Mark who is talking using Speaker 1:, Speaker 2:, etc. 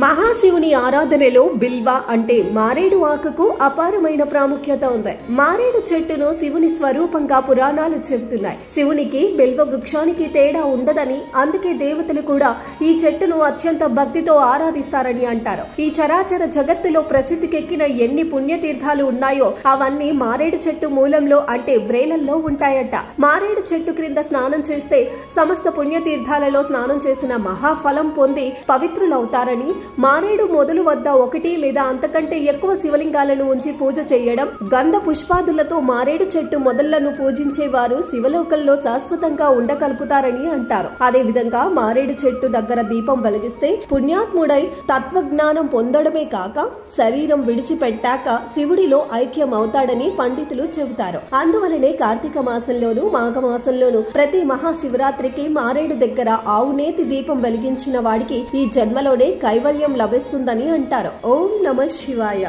Speaker 1: మహాశివుని ఆరాధనలో బిల్వ అంటే మారేడు ఆకుకు అపారమైన ప్రాముఖ్యత ఉంది. మారేడు చెట్టును శివుని స్వరూపంగా పురాణాలు చెబుతున్నాయి. శివునికి బిల్వ వృక్షానికి తేడా ఉండదని, అందుకే దేవతలు కూడా ఈ చెట్టును అత్యంత భక్తితో ఆరాధిస్తారని అంటారు. ఈ చరాచర జగత్తులో ప్రసిద్ధికెక్కిన ఎన్ని పుణ్యతీర్థాలు ఉన్నాయో అవన్నీ మారేడు చెట్టు మూలంలో అంటే వ్రేలల్లో ఉంటాయట. మారేడు చెట్టు క్రింద స్నానం చేస్తే సమస్త పుణ్యతీర్థాలలో స్నానం చేసిన మహాఫలం పొంది పవిత్రులవుతారని, మారేడు మొదలు వద్ద ఒకటి లేదా అంతకంటే ఎక్కువ శివలింగాలను ఉంచి పూజ చేయడం, గంధ పుష్పాదులతో మారేడు చెట్టు మొదళ్లను పూజించే వారు శివలోకంలో శాశ్వతంగా ఉండగలుగుతారని అంటారు. అదే విధంగా మారేడు చెట్టు దగ్గర దీపం వెలిగిస్తే పుణ్యాత్ముడై తత్వజ్ఞానం పొందడమే కాక శరీరం విడిచిపెట్టాక శివుడిలో ఐక్యం అవుతాడని పండితులు చెబుతారు. అందువలనే కార్తీక మాసంలోను మాఘమాసంలోను ప్రతి మహాశివరాత్రికి మారేడు దగ్గర ఆవునేతి దీపం వెలిగించిన వాడికి ఈ జన్మలోనే కైవల్యం లభిస్తుందని అంటారు. ఓం నమః శివాయ.